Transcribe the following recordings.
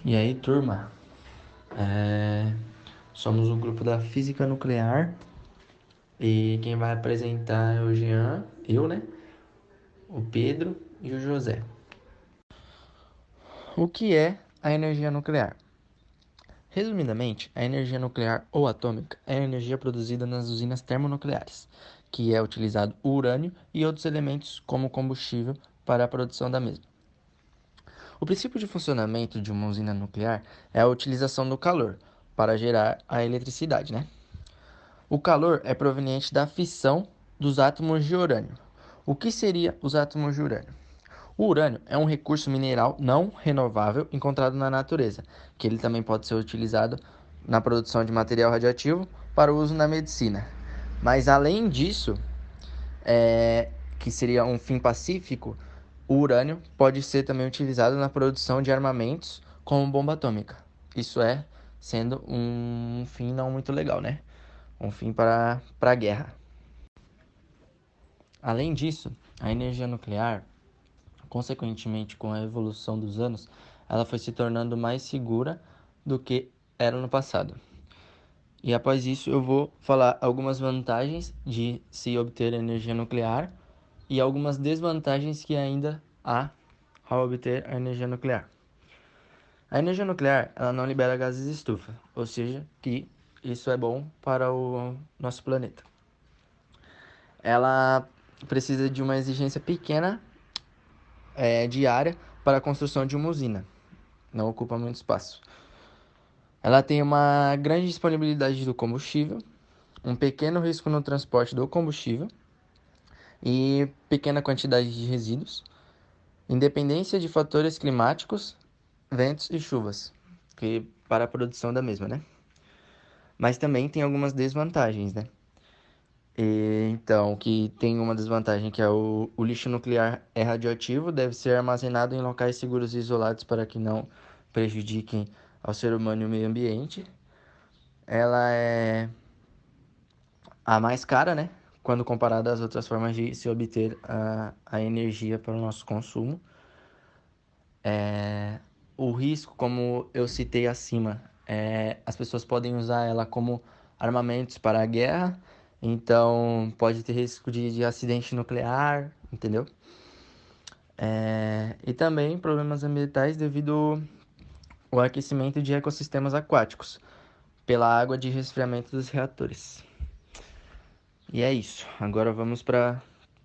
E aí, turma? Somos um grupo da Física Nuclear e quem vai apresentar é o Jean, eu, né? O Pedro e o José. O que é a energia nuclear? Resumidamente, a energia nuclear ou atômica é a energia produzida nas usinas termonucleares, que é utilizado o urânio e outros elementos como combustível para a produção da mesma. O princípio de funcionamento de uma usina nuclear é a utilização do calor para gerar a eletricidade, né? O calor é proveniente da fissão dos átomos de urânio. O que seria os átomos de urânio? O urânio é um recurso mineral não renovável encontrado na natureza, que ele também pode ser utilizado na produção de material radioativo para uso na medicina. Mas além disso, que seria um fim pacífico, o urânio pode ser também utilizado na produção de armamentos como bomba atômica. Isso sendo um fim não muito legal, né? Um fim para a guerra. Além disso, a energia nuclear, consequentemente com a evolução dos anos, ela foi se tornando mais segura do que era no passado. E após isso, eu vou falar algumas vantagens de se obter energia nuclear e algumas desvantagens que ainda há ao obter a energia nuclear. A energia nuclear, ela não libera gases estufa, ou seja, que isso é bom para o nosso planeta. Ela precisa de uma exigência pequena diária para a construção de uma usina. Não ocupa muito espaço. Ela tem uma grande disponibilidade do combustível, um pequeno risco no transporte do combustível e pequena quantidade de resíduos, independência de fatores climáticos, ventos e chuvas, que para a produção da mesma, né? Mas também tem algumas desvantagens, né? Então, que tem uma desvantagem que é o lixo nuclear é radioativo, deve ser armazenado em locais seguros e isolados para que não prejudiquem ao ser humano e o meio ambiente. Ela é a mais cara, né? Quando comparada às outras formas de se obter a energia para o nosso consumo. O risco, como eu citei acima, as pessoas podem usar ela como armamentos para a guerra, então pode ter risco de acidente nuclear, entendeu? E também problemas ambientais devido ao aquecimento de ecossistemas aquáticos, pela água de resfriamento dos reatores. E é isso. Agora vamos para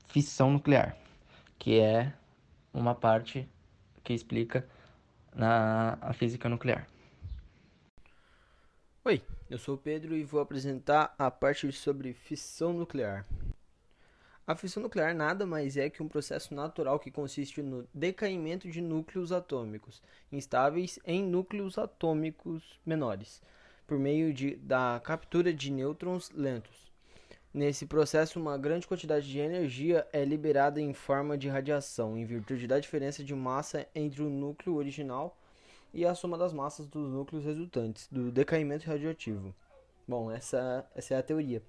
fissão nuclear, que é uma parte que explica a física nuclear. Oi, eu sou o Pedro e vou apresentar a parte sobre fissão nuclear. A fissão nuclear nada mais é que um processo natural que consiste no decaimento de núcleos atômicos instáveis em núcleos atômicos menores, por meio da captura de nêutrons lentos. Nesse processo, uma grande quantidade de energia é liberada em forma de radiação, em virtude da diferença de massa entre o núcleo original e a soma das massas dos núcleos resultantes do decaimento radioativo. Bom, essa é a teoria.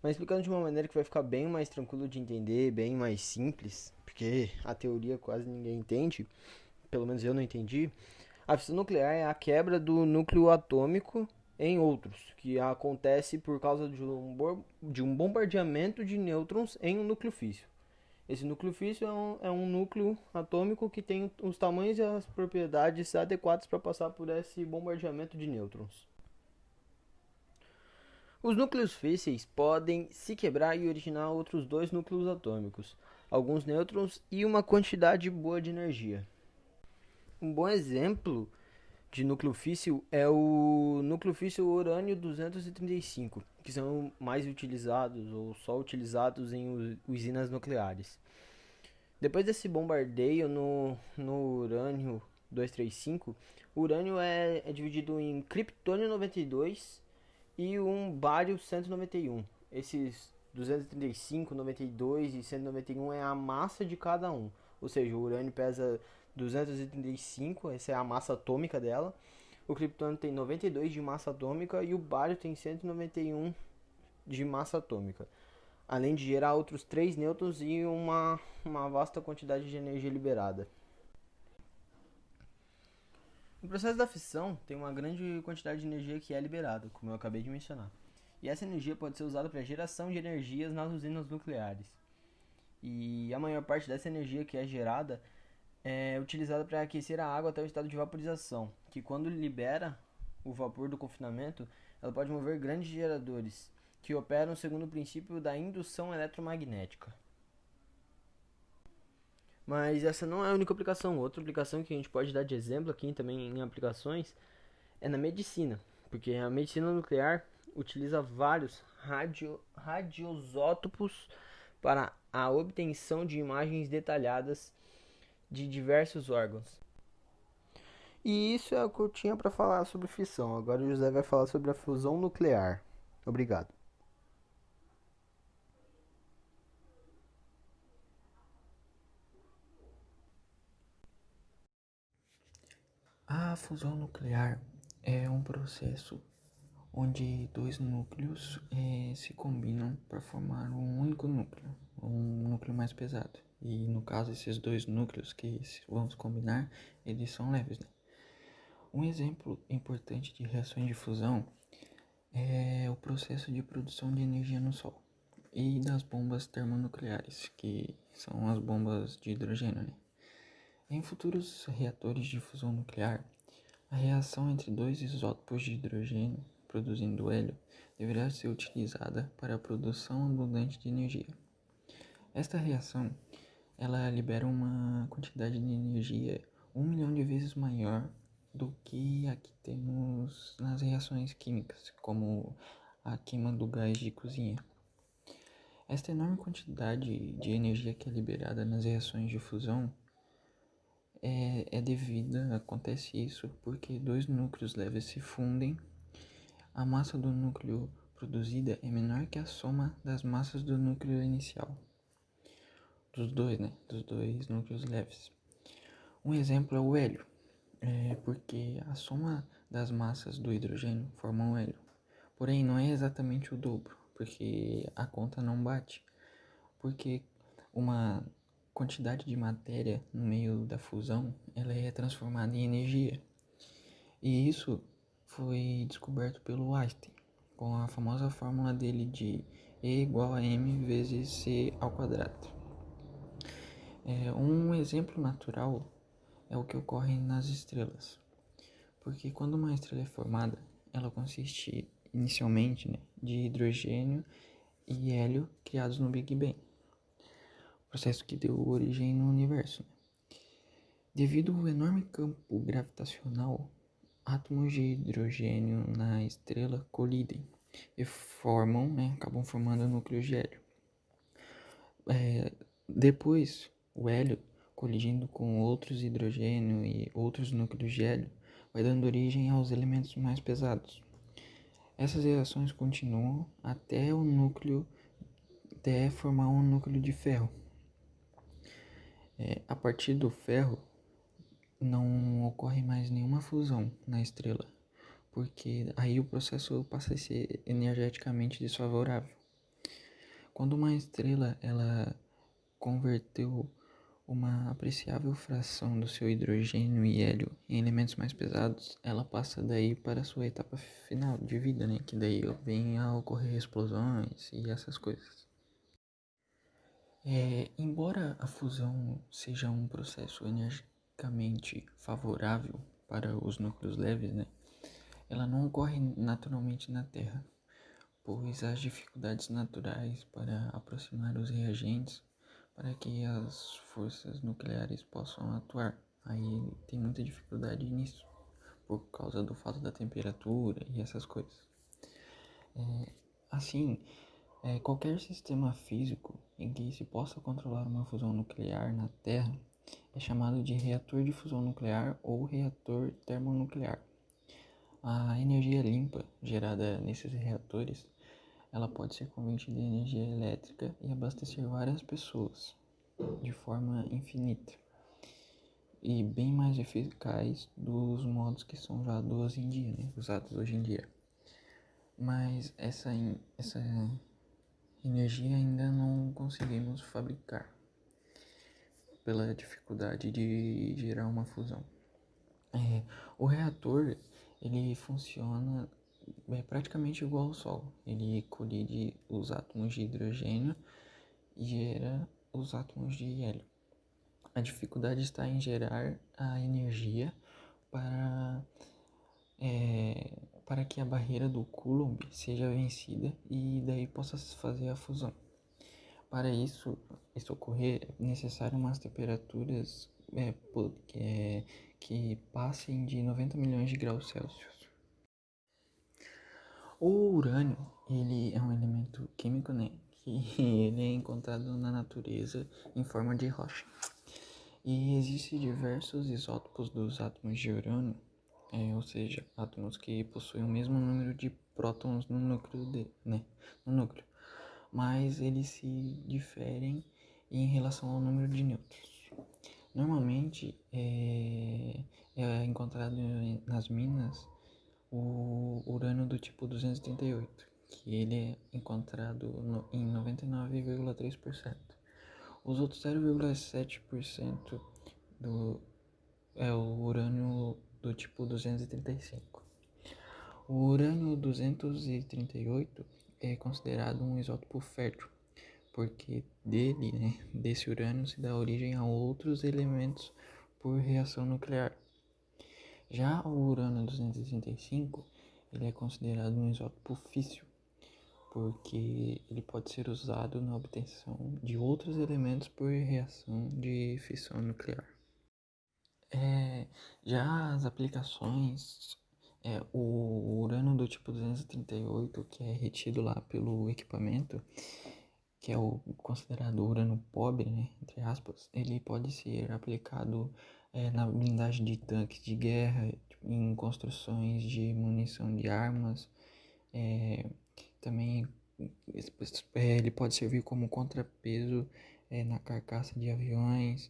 Mas explicando de uma maneira que vai ficar bem mais tranquilo de entender, bem mais simples, porque a teoria quase ninguém entende, pelo menos eu não entendi. A fissão nuclear é a quebra do núcleo atômico em outros, que acontece por causa de um bombardeamento de nêutrons em um núcleo físsil. Esse núcleo físsil é um núcleo atômico que tem os tamanhos e as propriedades adequadas para passar por esse bombardeamento de nêutrons. Os núcleos físseis podem se quebrar e originar outros dois núcleos atômicos, alguns nêutrons e uma quantidade boa de energia. Um bom exemplo de núcleo físsil é o núcleo físsil urânio 235, que são mais utilizados ou só utilizados em usinas nucleares. Depois desse bombardeio no urânio 235, o urânio é dividido em criptônio 92 e um bário 191. Esses 235, 92 e 191 é a massa de cada um. Ou seja, o urânio pesa 235, essa é a massa atômica dela. O criptônio tem 92 de massa atômica e o bário tem 191 de massa atômica. Além de gerar outros 3 nêutrons e uma vasta quantidade de energia liberada. No processo da fissão, tem uma grande quantidade de energia que é liberada, como eu acabei de mencionar. E essa energia pode ser usada para geração de energias nas usinas nucleares. E a maior parte dessa energia que é gerada é utilizada para aquecer a água até o estado de vaporização, que quando libera o vapor do confinamento, ela pode mover grandes geradores, que operam segundo o princípio da indução eletromagnética. Mas essa não é a única aplicação. Outra aplicação que a gente pode dar de exemplo aqui também em aplicações é na medicina, porque a medicina nuclear utiliza vários radioisótopos para a obtenção de imagens detalhadas de diversos órgãos. E isso é o que eu tinha para falar sobre fissão. Agora o José vai falar sobre a fusão nuclear. Obrigado. A fusão nuclear é um processo onde dois núcleos se combinam para formar um único núcleo, um núcleo mais pesado. E no caso, esses dois núcleos que vão se combinar, eles são leves, né? Um exemplo importante de reações de fusão é o processo de produção de energia no Sol e das bombas termonucleares, que são as bombas de hidrogênio, né? Em futuros reatores de fusão nuclear, a reação entre dois isótopos de hidrogênio, produzindo hélio, deverá ser utilizada para a produção abundante de energia. Esta reação, ela libera uma quantidade de energia 1 milhão de vezes maior do que a que temos nas reações químicas, como a queima do gás de cozinha. Esta enorme quantidade de energia que é liberada nas reações de fusão acontece isso porque dois núcleos leves se fundem, a massa do núcleo produzida é menor que a soma das massas do núcleo inicial, dos dois núcleos leves. Um exemplo é o hélio, porque a soma das massas do hidrogênio forma o hélio, porém não é exatamente o dobro, porque a conta não bate, porque uma quantidade de matéria no meio da fusão, ela é transformada em energia. E isso foi descoberto pelo Einstein, com a famosa fórmula dele de E igual a m vezes c ao quadrado. Um exemplo natural é o que ocorre nas estrelas, porque quando uma estrela é formada, ela consiste inicialmente, né, de hidrogênio e hélio criados no Big Bang, processo que deu origem no universo. Devido ao enorme campo gravitacional, átomos de hidrogênio na estrela colidem e acabam formando núcleos de hélio. Depois, o hélio, colidindo com outros hidrogênio e outros núcleos de hélio, vai dando origem aos elementos mais pesados. Essas reações continuam até formar um núcleo de ferro. A partir do ferro, não ocorre mais nenhuma fusão na estrela, porque aí o processo passa a ser energeticamente desfavorável. Quando uma estrela ela converteu uma apreciável fração do seu hidrogênio e hélio em elementos mais pesados, ela passa daí para a sua etapa final de vida, né? Que daí vem a ocorrer explosões e essas coisas. Embora a fusão seja um processo energicamente favorável para os núcleos leves, né? Ela não ocorre naturalmente na Terra, pois as dificuldades naturais para aproximar os reagentes para que as forças nucleares possam atuar. Aí tem muita dificuldade nisso, por causa do fato da temperatura e essas coisas. Assim, qualquer sistema físico em que se possa controlar uma fusão nuclear na Terra é chamado de reator de fusão nuclear ou reator termonuclear. A energia limpa gerada nesses reatores, ela pode ser convertida em energia elétrica e abastecer várias pessoas de forma infinita e bem mais eficaz dos modos que são usados hoje em dia. Mas essa energia ainda não conseguimos fabricar pela dificuldade de gerar uma fusão. O reator, ele funciona praticamente igual ao Sol. Ele colide os átomos de hidrogênio e gera os átomos de hélio. A dificuldade está em gerar a energia para, para que a barreira do Coulomb seja vencida e daí possa fazer a fusão. Para isso ocorrer, é necessário umas temperaturas que passem de 90 milhões de graus Celsius. O urânio, ele é um elemento químico, né? Que ele é encontrado na natureza em forma de rocha. E existem diversos isótopos dos átomos de urânio, ou seja, átomos que possuem o mesmo número de prótons no núcleo, no núcleo, mas eles se diferem em relação ao número de nêutrons. Normalmente é encontrado nas minas o urânio do tipo 238, que ele é encontrado em 99,3%. Os outros 0,7% é o urânio do tipo 235. O urânio 238 é considerado um isótopo fértil, porque desse urânio se dá origem a outros elementos por reação nuclear. Já o urânio 235, ele é considerado um isótopo físsil, porque ele pode ser usado na obtenção de outros elementos por reação de fissão nuclear. Já as aplicações, o urânio do tipo 238, que é retido lá pelo equipamento, que é o considerado urânio pobre, né, entre aspas, ele pode ser aplicado na blindagem de tanques de guerra, em construções de munição de armas, também ele pode servir como contrapeso na carcaça de aviões,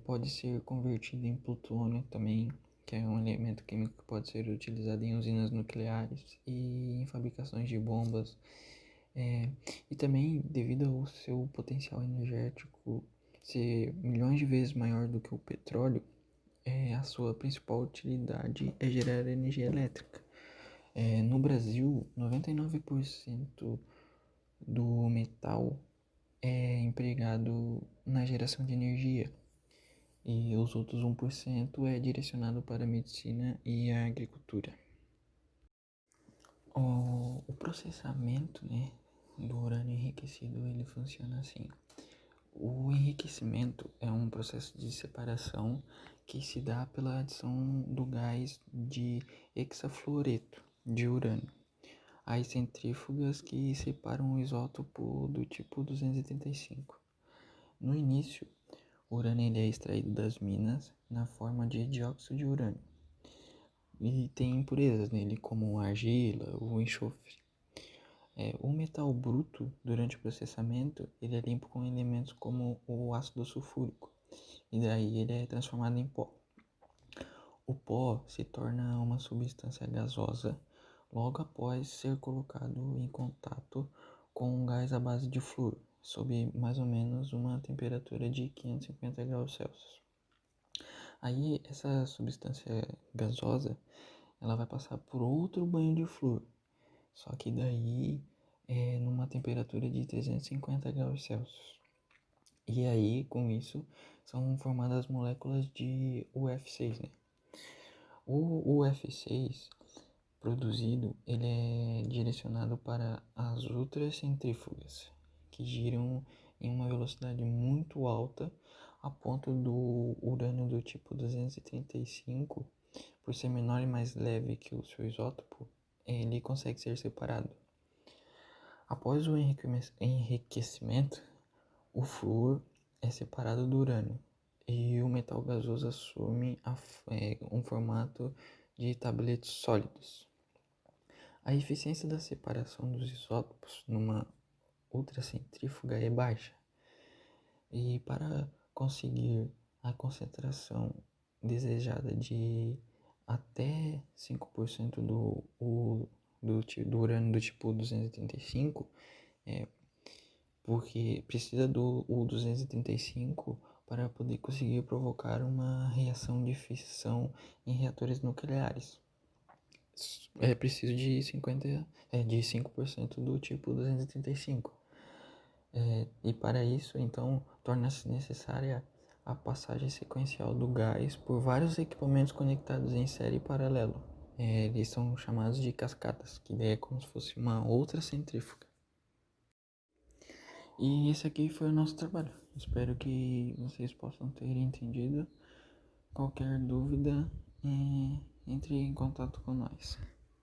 pode ser convertido em plutônio também, que é um elemento químico que pode ser utilizado em usinas nucleares e em fabricações de bombas. E também, devido ao seu potencial energético ser milhões de vezes maior do que o petróleo, a sua principal utilidade é gerar energia elétrica. No Brasil, 99% do metal é empregado na geração de energia e os outros 1% é direcionado para a medicina e a agricultura. O processamento, né, do urânio enriquecido, ele funciona assim. O enriquecimento é um processo de separação que se dá pela adição do gás de hexafluoreto de urânio às centrífugas que separam o isótopo do tipo 235. No início, o urânio ele é extraído das minas na forma de dióxido de urânio e tem impurezas nele como a argila, o enxofre. O metal bruto, durante o processamento, ele é limpo com elementos como o ácido sulfúrico, e daí ele é transformado em pó. O pó se torna uma substância gasosa logo após ser colocado em contato com um gás à base de flúor, sob mais ou menos uma temperatura de 550 graus Celsius. Aí essa substância gasosa, ela vai passar por outro banho de flúor, só que daí numa temperatura de 350 graus Celsius. E aí, com isso, são formadas moléculas de UF6, né? O UF6 produzido, ele é direcionado para as ultracentrífugas, que giram em uma velocidade muito alta, a ponto do urânio do tipo 235, por ser menor e mais leve que o seu isótopo, ele consegue ser separado. Após o enriquecimento, o flúor é separado do urânio e o metal gasoso assume um formato de tabletes sólidos. A eficiência da separação dos isótopos numa ultracentrífuga é baixa, e para conseguir a concentração desejada de até 5% do urânio do tipo 235, porque precisa do 235 para poder conseguir provocar uma reação de fissão em reatores nucleares. É preciso de 5% do tipo 235. E para isso, então, torna-se necessária a passagem sequencial do gás por vários equipamentos conectados em série paralelo. Eles são chamados de cascatas, que daí é como se fosse uma outra centrífuga. E esse aqui foi o nosso trabalho. Espero que vocês possam ter entendido. Qualquer dúvida, entre em contato com nós.